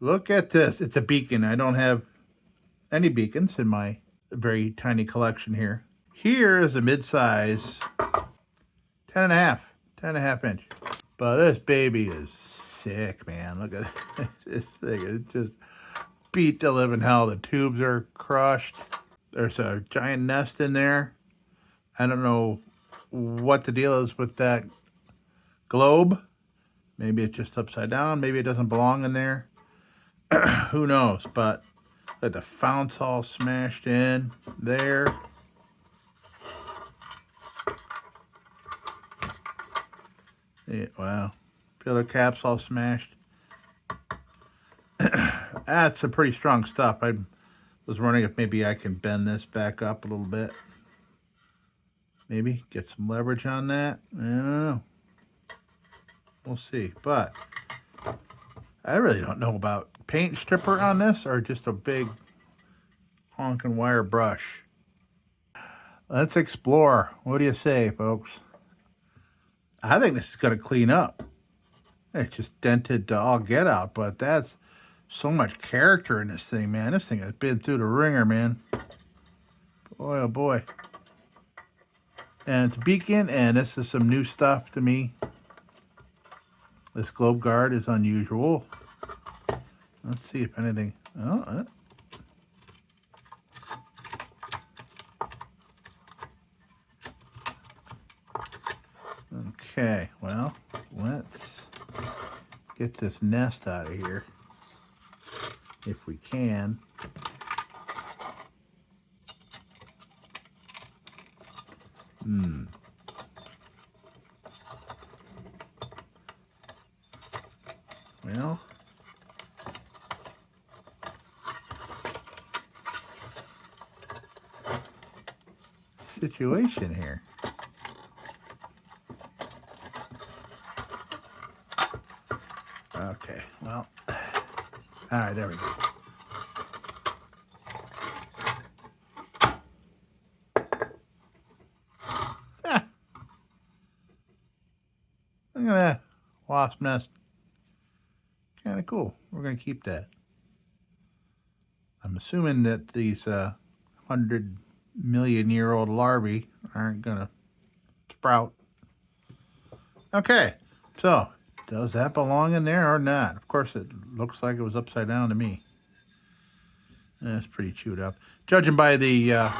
Look at this. It's a beacon. I don't have any beacons in my very tiny collection here. Here is a mid-size 10.5 inch. But this baby is sick, man. Look at this thing. It just beat the living hell. The tubes are crushed. There's a giant nest in there. I don't know what the deal is with that globe. Maybe it's just upside down. Maybe it doesn't belong in there. Who knows? But the founts all smashed in there. Yeah, wow. Pillar caps all smashed. That's some pretty strong stuff. I was wondering if maybe I can bend this back up a little bit. Maybe get some leverage on that. I don't know. We'll see. But I really don't know about paint stripper on this or just a big honking wire brush. Let's explore. What do you say, folks? I think this is going to clean up. It's just dented to all get out, but that's so much character in this thing, man. This thing has been through the ringer, man. Boy, oh boy. And it's a beacon, and this is some new stuff to me. This globe guard is unusual. Let's see if anything... Oh, okay, well, let's get this nest out of here if we can. Well, situation here. Okay, well, all right, there we go. Look at that wasp nest. Kind of cool. We're going to keep that. I'm assuming that these 100-million-year-old larvae aren't going to sprout. Okay, so does that belong in there or not? Of course, it looks like it was upside down to me. That's pretty chewed up. Judging by the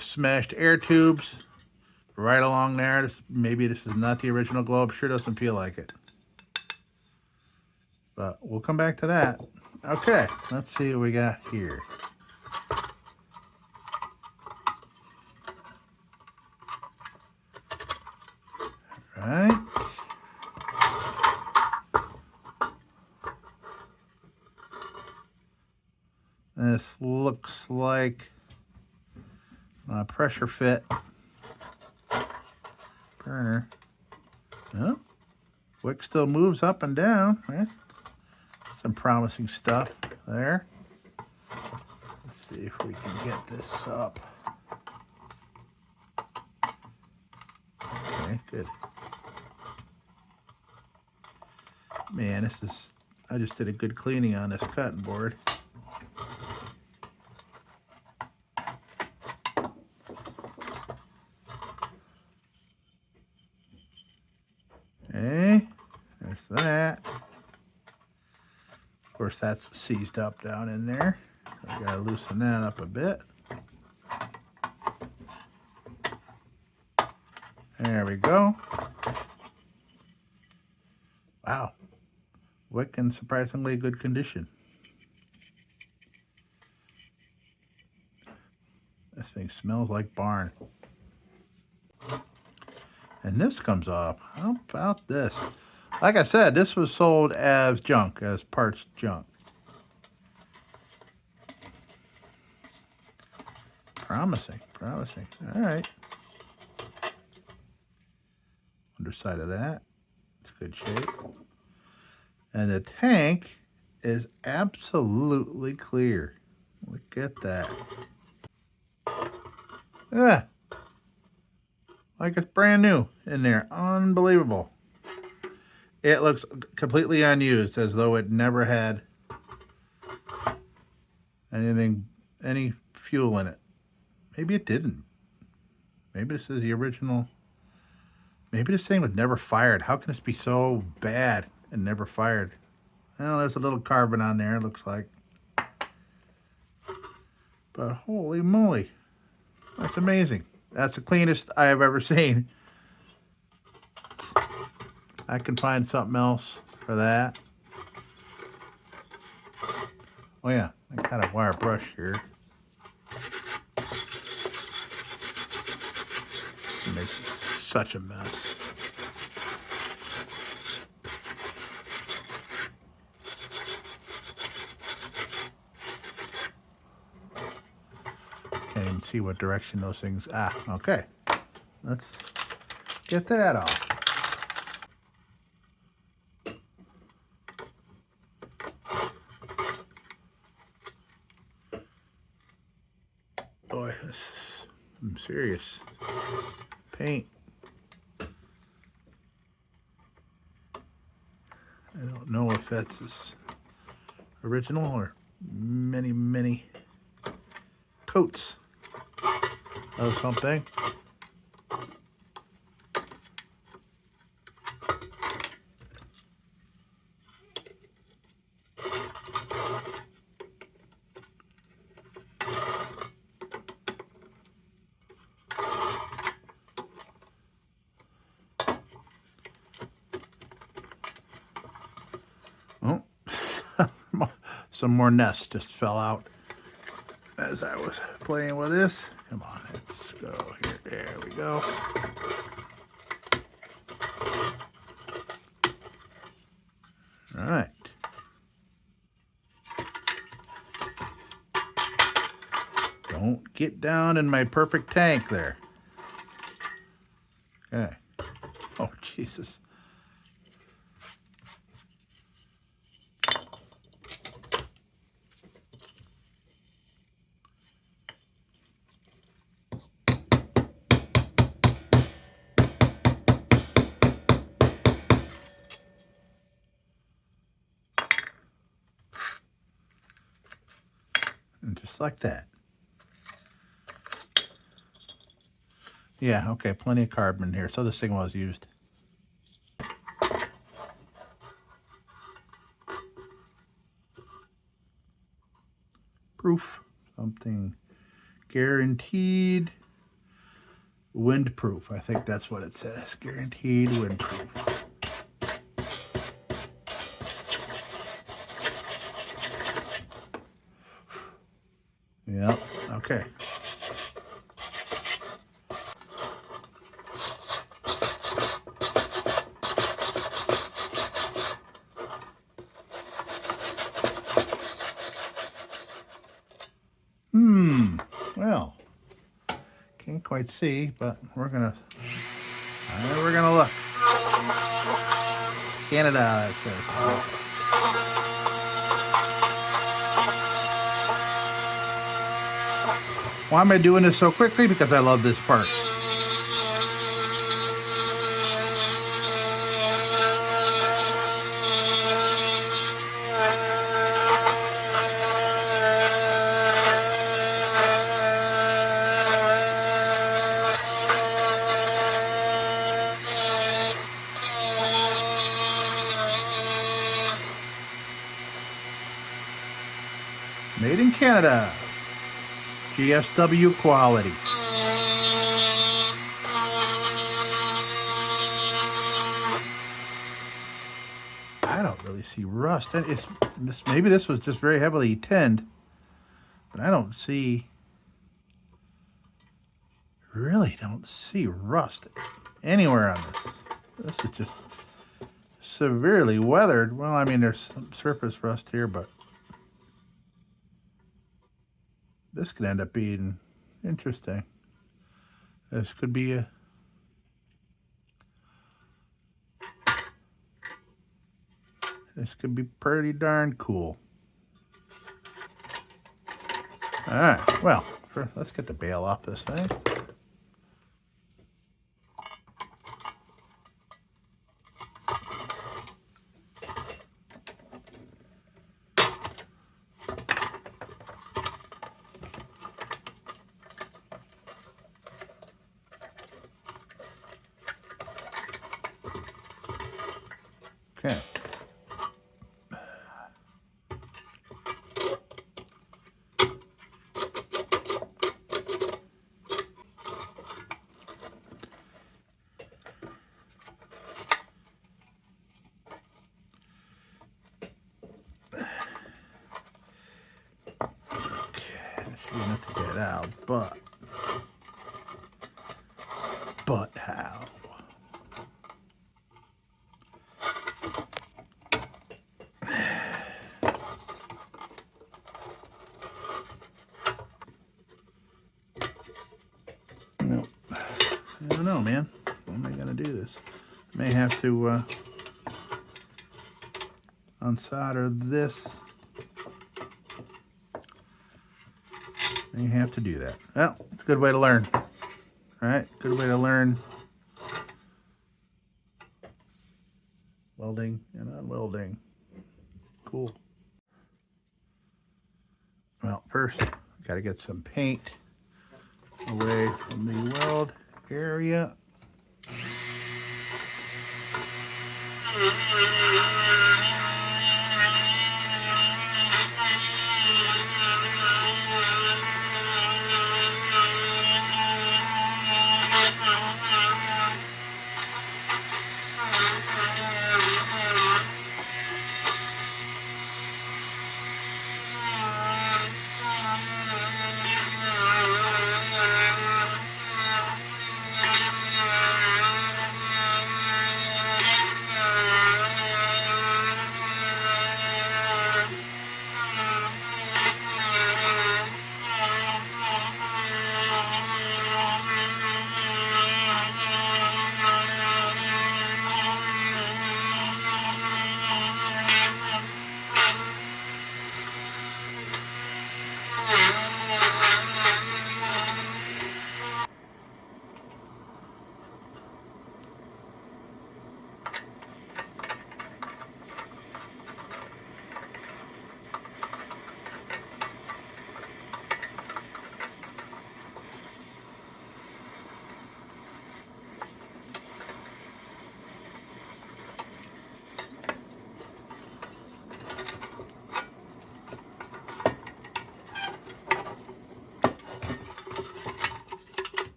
smashed air tubes right along there, maybe this is not the original globe. Sure doesn't feel like it. But we'll come back to that. Okay, let's see what we got here. All right. This looks like a pressure fit burner. Oh, wick still moves up and down. Right? Some promising stuff there. Let's see if we can get this up. Okay, good. Man, I just did a good cleaning on this cutting board. Okay, there's that. Of course, that's seized up down in there. So I gotta loosen that up a bit. There we go. Wow. Wick in surprisingly good condition. This thing smells like barn. And this comes off. How about this? Like I said, this was sold as junk, as parts junk. Promising, promising. All right. Underside of that. It's good shape. And the tank is absolutely clear. Look at that. Ah, like it's brand new in there. Unbelievable. It looks completely unused, as though it never had any fuel in it. Maybe it didn't. Maybe this is the original. Maybe this thing was never fired. How can this be so bad and never fired? Well, there's a little carbon on there, it looks like. But holy moly, that's amazing. That's the cleanest I have ever seen. I can find something else for that. Oh yeah, I got a wire brush here. It makes such a mess. Can't even see what direction those things. Ah, okay. Let's get that off. Boy, this is some serious paint. I don't know if that's this original or many coats of something. Oh, some more nests just fell out as I was playing with this. Come on, let's go here. There we go. All right. Don't get down in my perfect tank there. Okay. Oh, Jesus. And just like that. Yeah, okay, plenty of carbon here. So this thing was used. Proof. Something guaranteed windproof. I think that's what it says. Guaranteed windproof. Yep, okay. Well, can't quite see, but we're gonna look. Canada, it says. Why am I doing this so quickly? Because I love this part. Made in Canada. GSW quality. I don't really see rust. Maybe this was just very heavily tinned, but I don't see, really don't see rust anywhere on this. This is just severely weathered. Well, I mean, there's some surface rust here, but this could end up being interesting. This could be a pretty darn cool. All right, well, let's get the bale off this thing. unit to get out, but how? Nope. I don't know, man. How am I gonna do this? I may have to unsolder this. May have to do that. Well, it's a good way to learn. All right, good way to learn welding and unwelding. Cool. Well, first, got to get some paint away from the weld area.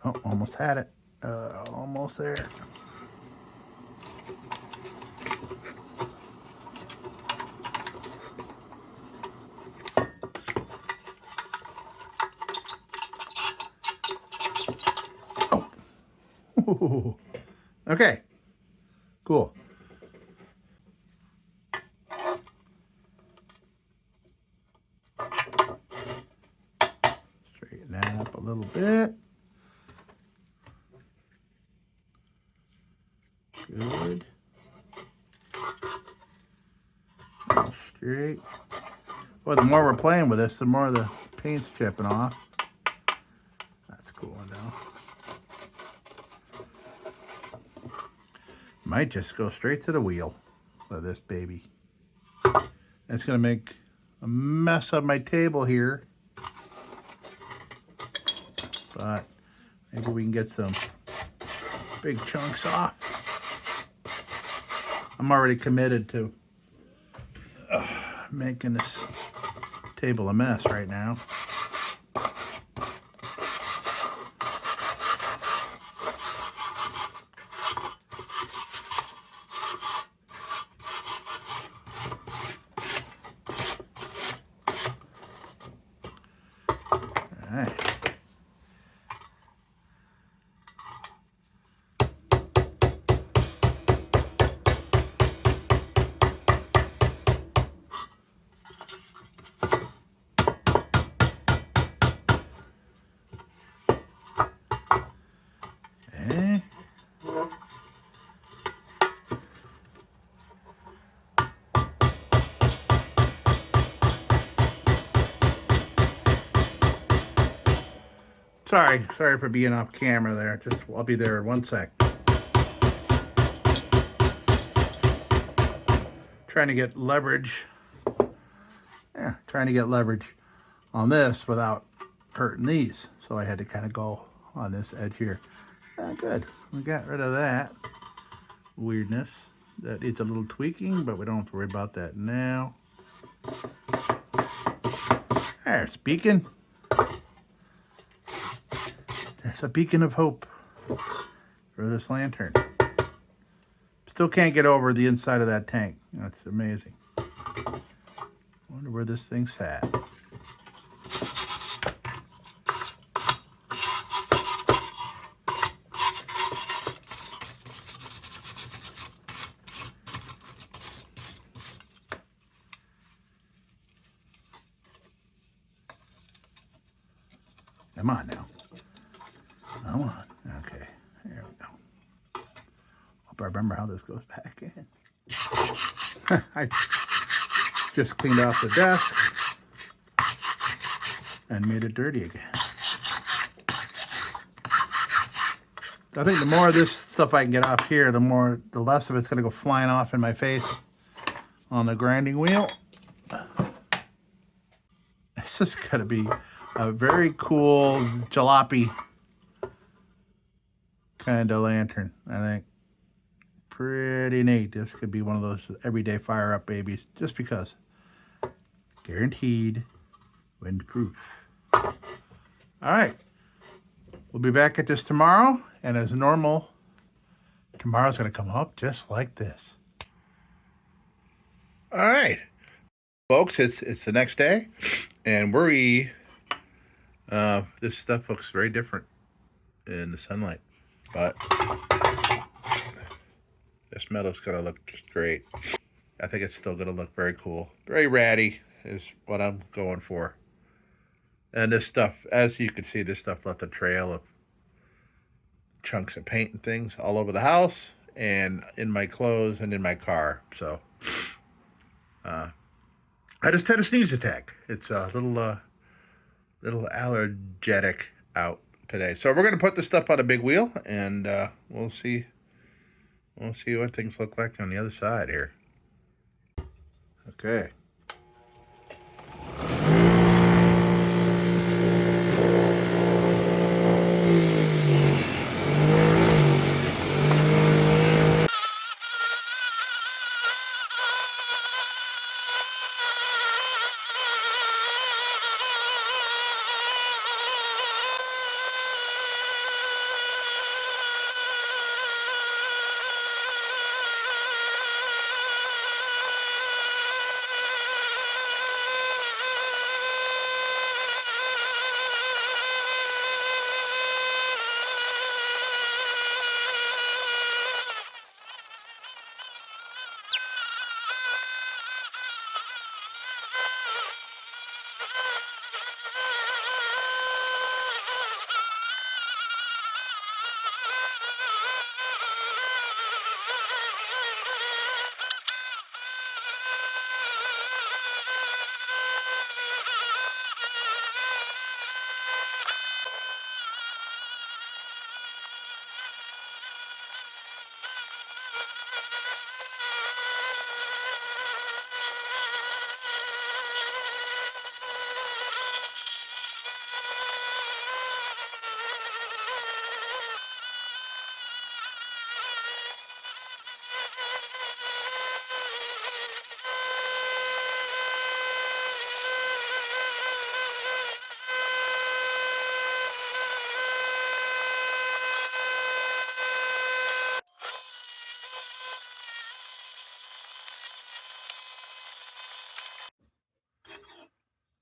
Oh, almost had it. Almost there. Oh. Okay. Cool. Straighten that up a little bit. Good. All straight. Well, the more we're playing with this, the more the paint's chipping off. That's cool enough. Might just go straight to the wheel of this baby. It's going to make a mess of my table here. But maybe we can get some big chunks off. I'm already committed to making this table a mess right now. All right. Sorry for being off camera there. I'll be there in 1 sec. Trying to get leverage. Yeah, trying to get leverage on this without hurting these. So I had to kind of go on this edge here. Good. We got rid of that weirdness. That needs a little tweaking, but we don't have to worry about that now. There's beacon. There's a beacon of hope for this lantern. Still can't get over the inside of that tank. That's amazing. Wonder where this thing sat. Come on now. Come on. Okay. There we go. Hope I remember how this goes back in. I just cleaned off the desk and made it dirty again. I think the more of this stuff I can get off here, the less of it's going to go flying off in my face on the grinding wheel. This is going to be a very cool jalopy kind of lantern, I think. Pretty neat. This could be one of those everyday fire up babies, just because. Guaranteed windproof. All right. We'll be back at this tomorrow, and as normal, tomorrow's going to come up just like this. All right, folks, it's the next day, and this stuff looks very different in the sunlight, but this metal's going to look just great. I think it's still going to look very cool. Very ratty is what I'm going for. And this stuff, as you can see, this stuff left a trail of chunks of paint and things all over the house and in my clothes and in my car. So I just had a sneeze attack. It's a little allergic out today. So we're gonna put this stuff on a big wheel, and we'll see what things look like on the other side here. Okay.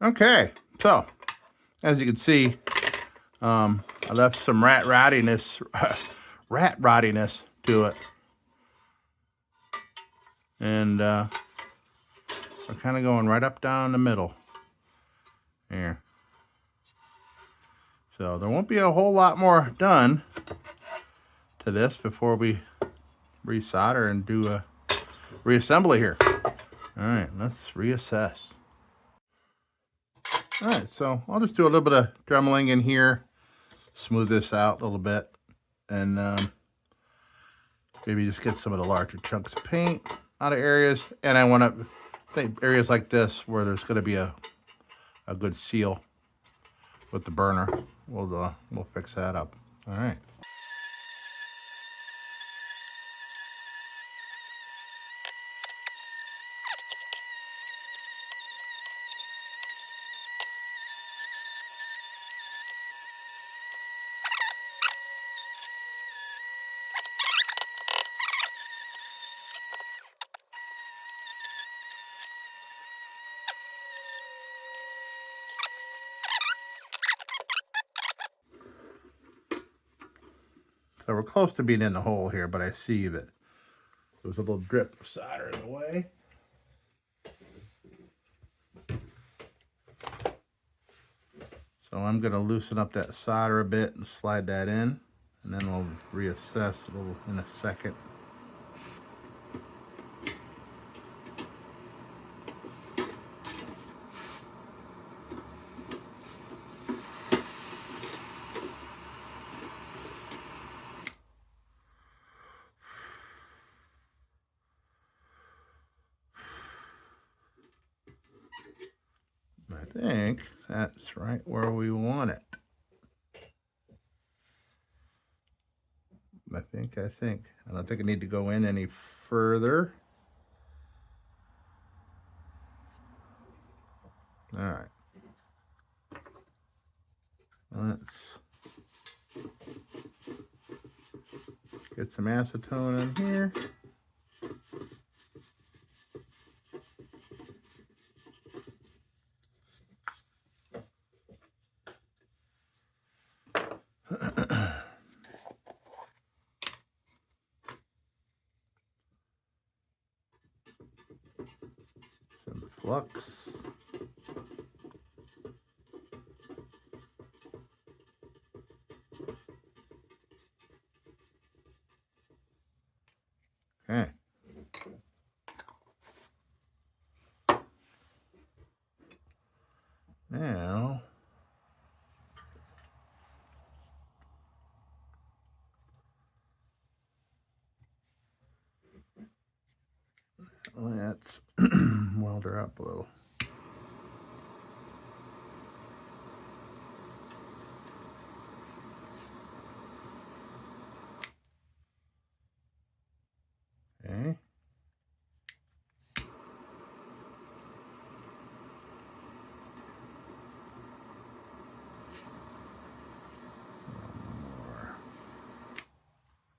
Okay, so as you can see, I left some rat rottiness to it, and we're kind of going right up down the middle here. So there won't be a whole lot more done to this before we resolder and do a reassembly here. All right, let's reassess. All right, so I'll just do a little bit of dremeling in here, smooth this out a little bit, and maybe just get some of the larger chunks of paint out of areas. And I want to think areas like this where there's going to be a good seal with the burner. We'll fix that up. All right. So we're close to being in the hole here, but I see that there was a little drip of solder in the way. So I'm going to loosen up that solder a bit and slide that in, and then we'll reassess in a second. I think that's right where we want it. I think. I don't think I need to go in any further. All right. Let's get some acetone in here. Some flux. Okay. Now, let's weld her up a little. Okay.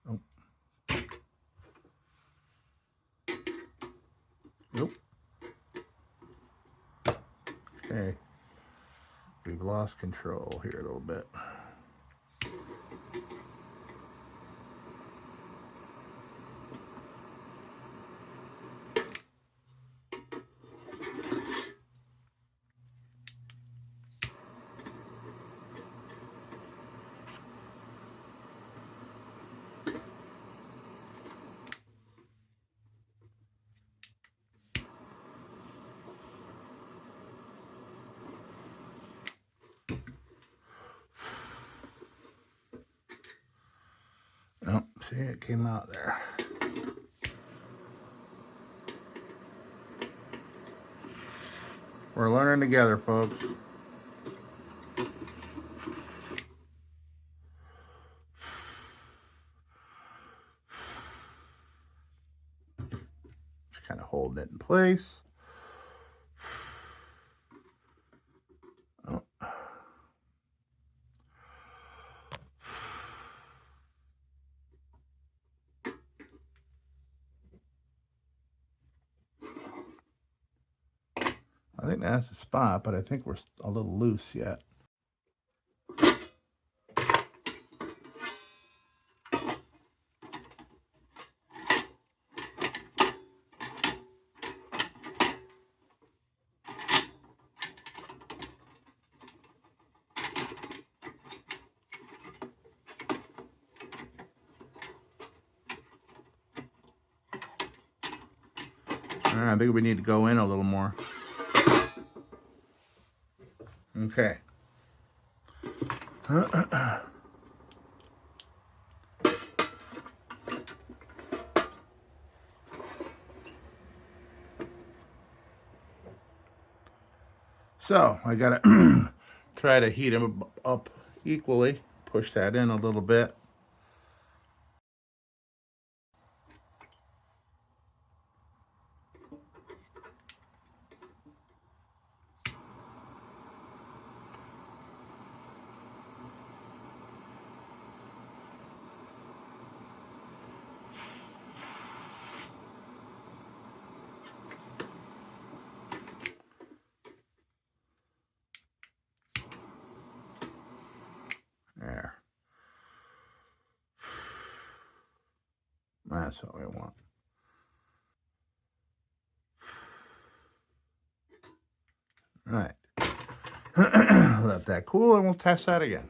Oh. Nope. Okay. We've lost control here a little bit. Oh, see, it came out there. We're learning together, folks. Just kind of holding it in place. Oh. I think that's the spot, but I think we're a little loose yet. All right, I think we need to go in a little more. Okay. So I gotta try to heat them up equally. Push that in a little bit. There. That's what we want. All right. Let that cool and we'll test that again.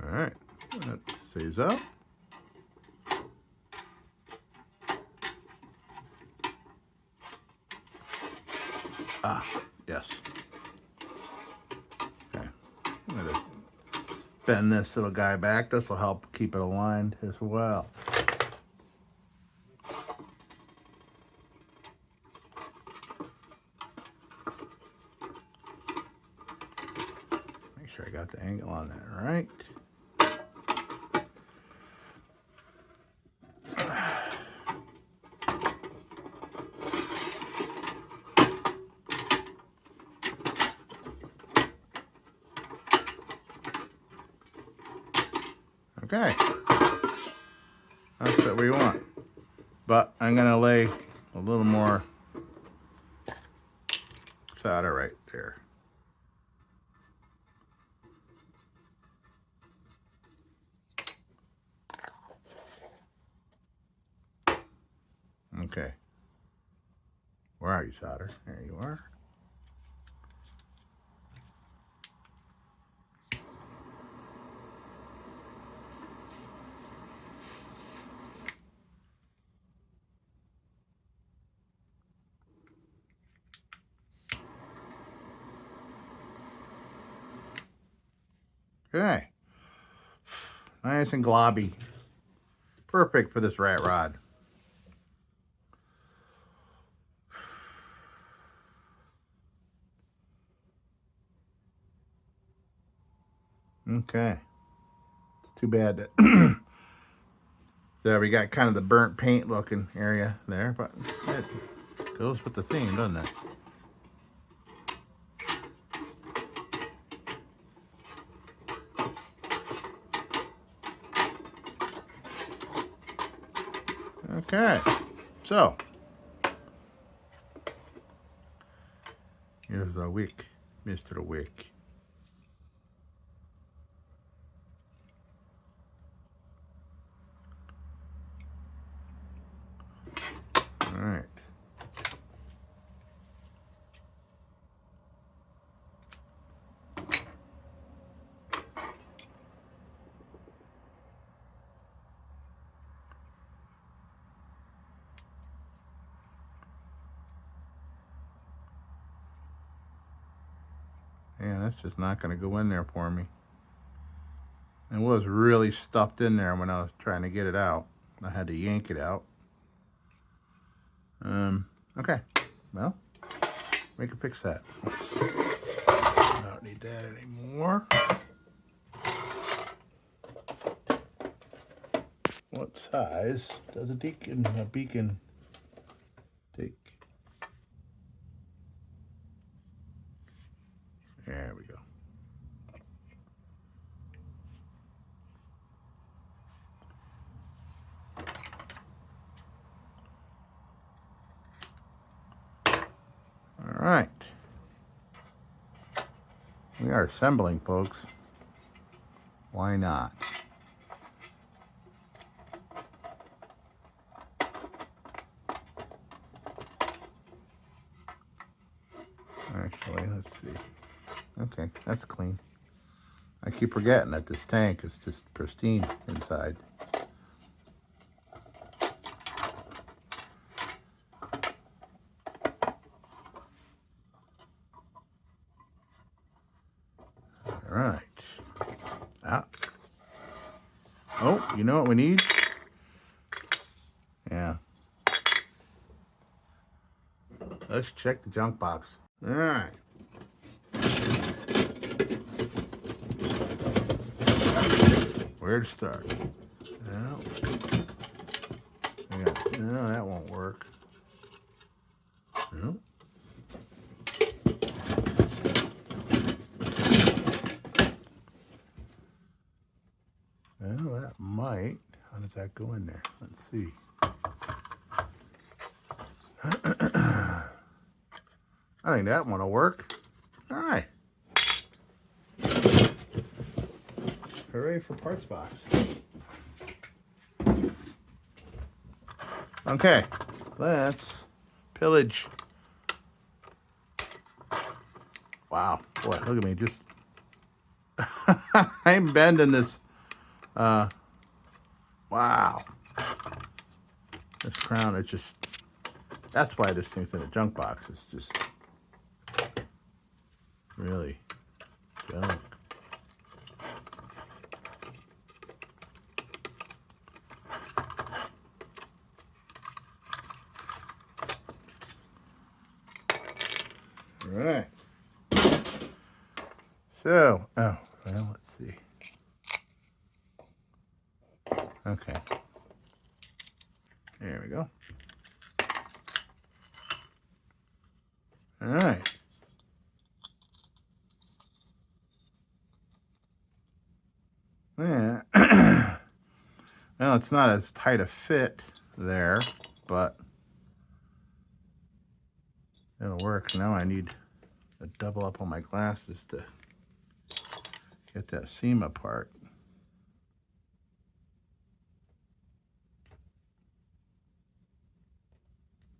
All right, that stays up. Ah, yes. Okay, I'm gonna bend this little guy back. This will help keep it aligned as well. Make sure I got the angle on that right. Okay, that's what we want. But I'm gonna lay a little more solder right there. Okay. Where are you, solder? There you are. Okay. Nice and globby. Perfect for this rat rod. Okay. It's too bad that there we got kind of the burnt paint looking area there, but it goes with the theme, doesn't it? Okay, so here's the wick, Mr. Wick. All right. Yeah, that's just not going to go in there for me. It was really stuffed in there when I was trying to get it out. I had to yank it out. Okay, well, we can fix that. I don't need that anymore. What size does a beacon take? There we go. All right. We are assembling, folks. Why not? Actually, let's see. Okay, that's clean. I keep forgetting that this tank is just pristine inside. All right. Ah. Oh, you know what we need? Yeah. Let's check the junk box. All right. Where to start? No. No, that won't work. No. Well, that might. How does that go in there? Let's see. I think that one will work. All right. Hooray for parts box. Okay, let's pillage. Wow, boy, look at me, just I'm bending this. Wow, this crown is just. That's why this thing's in a junk box. It's just really junk. All right. So, oh, well, let's see. Okay. There we go. All right. Yeah. Well, it's not as tight a fit there, but it'll work. Now I need to double up on my glasses to get that seam apart.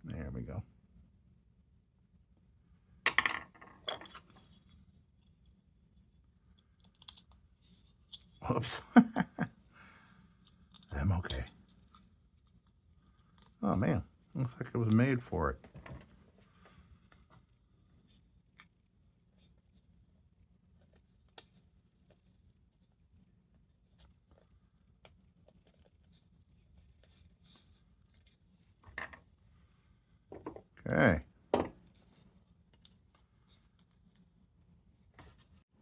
There we go. Whoops. I'm okay. Oh man, looks like it was made for it. Okay.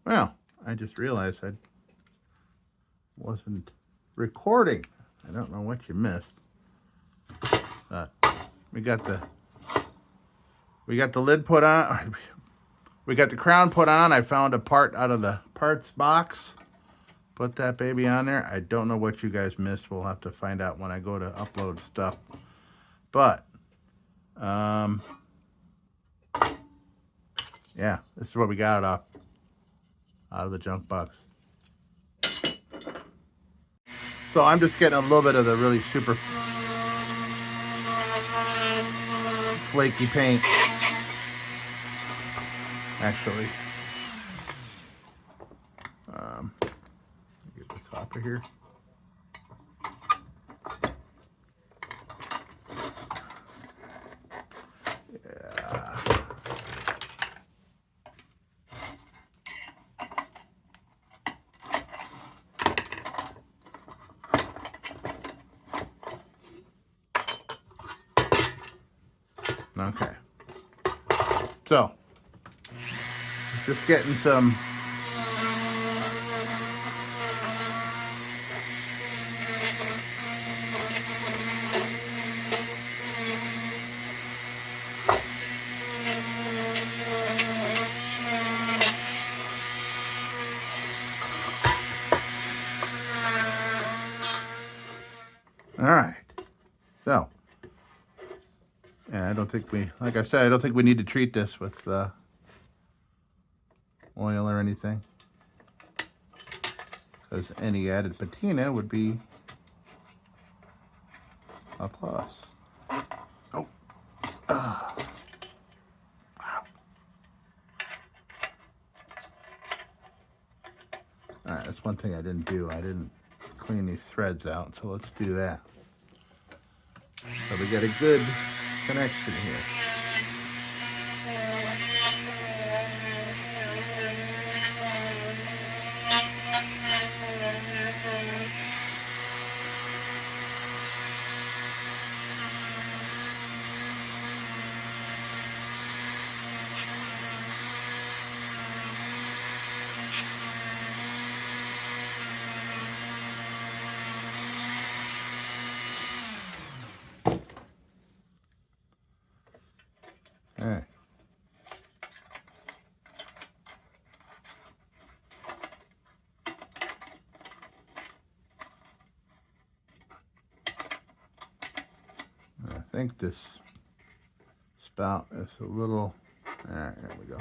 Well, I just realized I wasn't recording. I don't know what you missed. We got the lid put on. We got the crown put on. I found a part out of the parts box. Put that baby on there. I don't know what you guys missed. We'll have to find out when I go to upload stuff. But, yeah, this is what we got out of the junk box. So I'm just getting a little bit of the really super flaky paint, actually. Get the top of here. Yeah. Okay. So, just getting some all right. So, yeah, I don't think like I said, I don't think we need to treat this with oil or anything, because any added patina would be a plus. Oh. Wow. All right, that's one thing I didn't do. I didn't clean these threads out, so let's do that. So we get a good connection here. All right. I think this spout is a little, all right, there we go.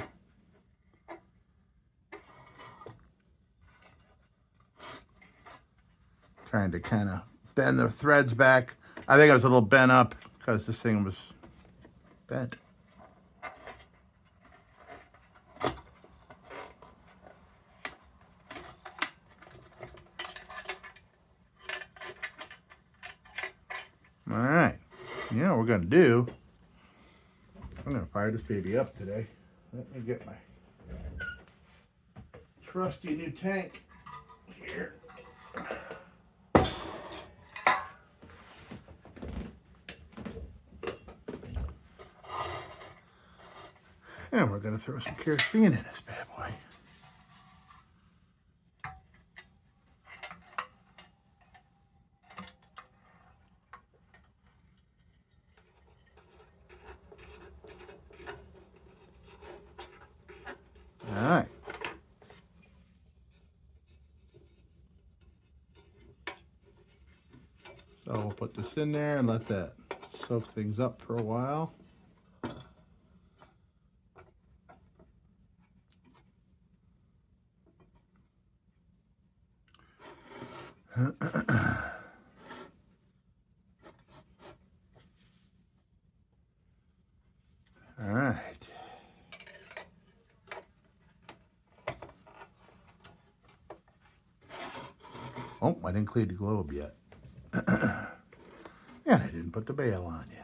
Trying to kind of bend the threads back. I think I was a little bent up because this thing was bent. All right, you know what we're gonna do? I'm gonna fire this baby up today. Let me get my trusty new tank here. And we're gonna throw some kerosene in this bad boy. All right. So we'll put this in there and let that soak things up for a while. All right. Oh, I didn't clean the globe yet. And I didn't put the bail on yet.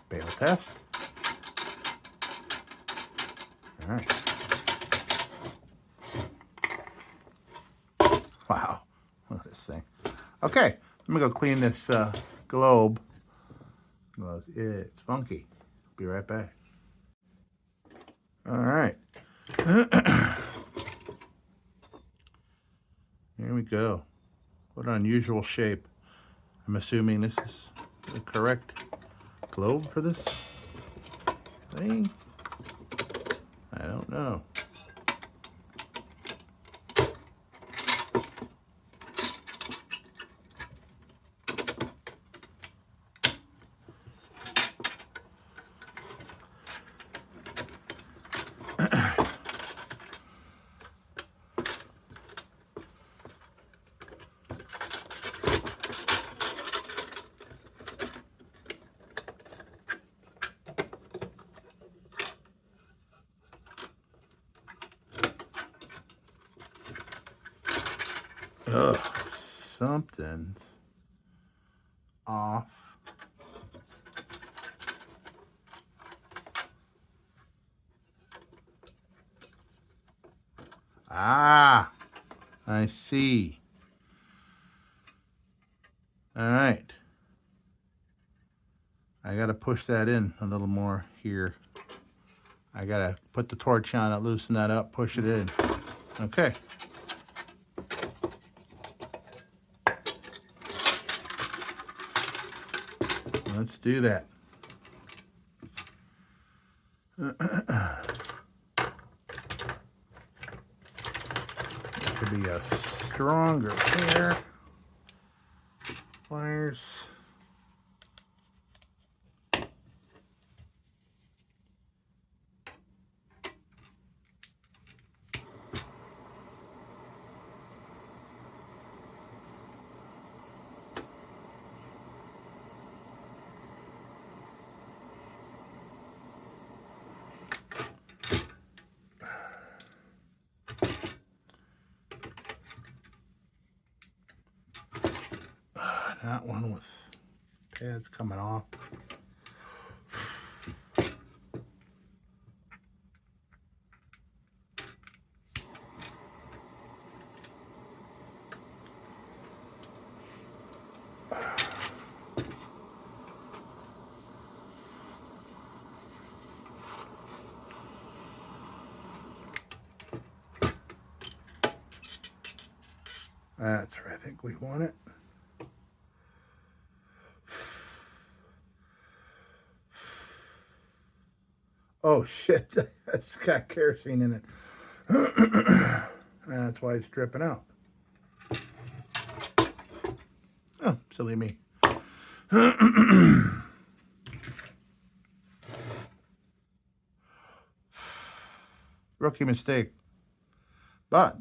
Bail test. All right. Wow, look at this thing. Okay, I'm gonna go clean this globe. Well, it's funky. Be right back. All right. Here we go. What an unusual shape. I'm assuming this is the correct globe for this thing. I don't know. Ugh, something's off. Ah, I see. All right. I gotta push that in a little more here. I gotta put the torch on it, loosen that up, push it in. Okay. Let's do that. Could be a stronger pair. Pliers. That one with pads coming off. That's where I think we want it. Oh shit, It's got kerosene in it. That's why it's dripping out. Oh, silly me. Rookie mistake. But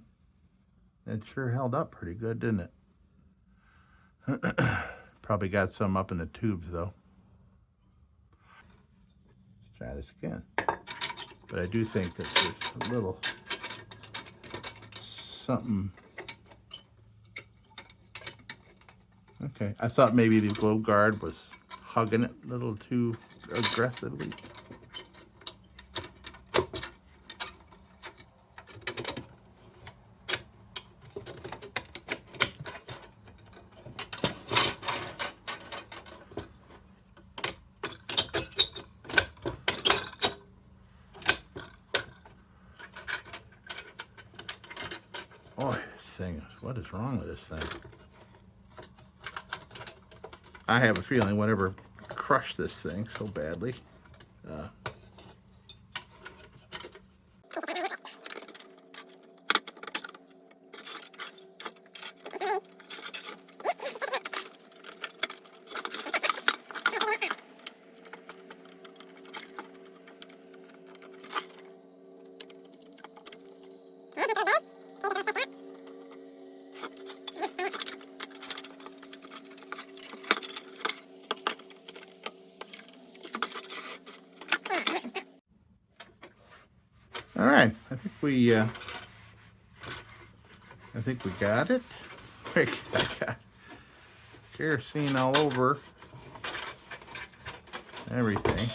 it sure held up pretty good, didn't it? Probably got some up in the tubes, though. Let's try this again. But I do think that there's a little something. Okay, I thought maybe the glow guard was hugging it a little too aggressively. Boy, this thing, what is wrong with this thing? I have a feeling whatever crushed this thing so badly. All right, I think we got it. I got kerosene all over everything.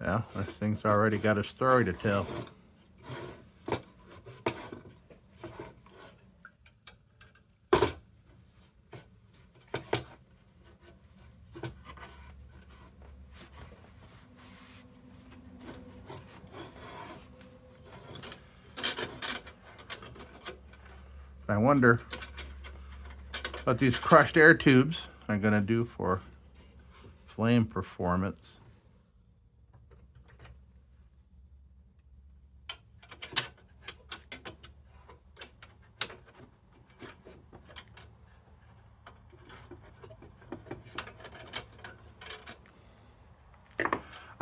Yeah, this thing's already got a story to tell. I wonder what these crushed air tubes are going to do for flame performance.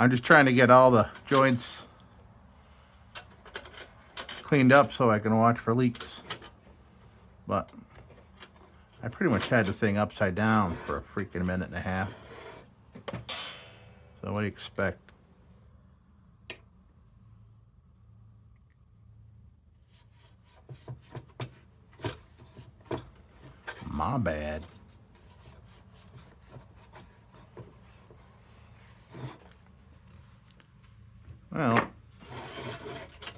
I'm just trying to get all the joints cleaned up so I can watch for leaks. But I pretty much had the thing upside down for a freaking minute and a half. So what do you expect? My bad. Well,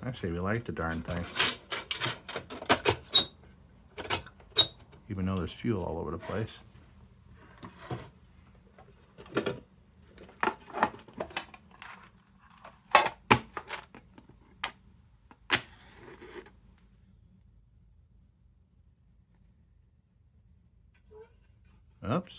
actually, we like the darn thing. Even though there's fuel all over the place. Oops.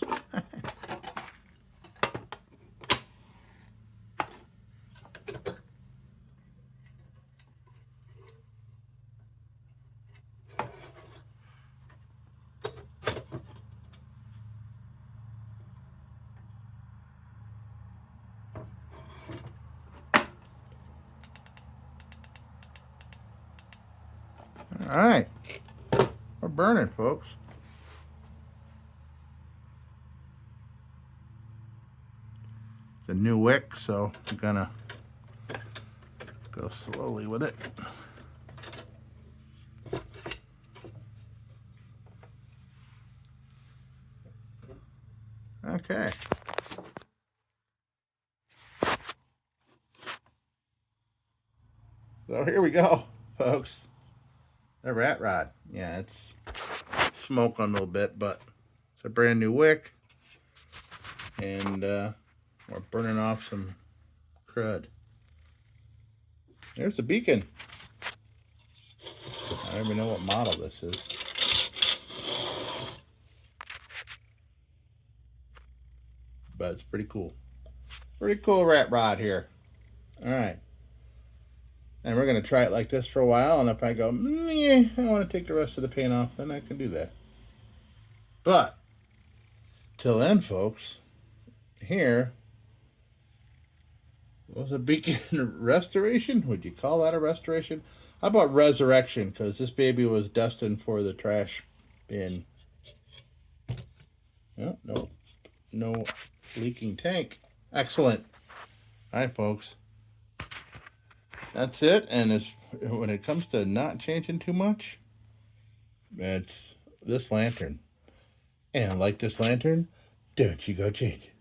All right, we're burning, folks. It's a new wick, so I'm gonna go slowly with it. Okay. So here we go, folks. The rat rod. Yeah, it's smoking a little bit, but it's a brand new wick. And we're burning off some crud. There's the beacon. I don't even know what model this is. But it's pretty cool. Pretty cool rat rod here. Alright. And we're going to try it like this for a while. And if I go, I want to take the rest of the paint off, then I can do that. But, till then, folks, here was a beacon restoration. Would you call that a restoration? How about resurrection? Because this baby was destined for the trash bin. Oh, no leaking tank. Excellent. All right, folks. That's it. And when it comes to not changing too much, it's this lantern. And like this lantern, don't you go change it.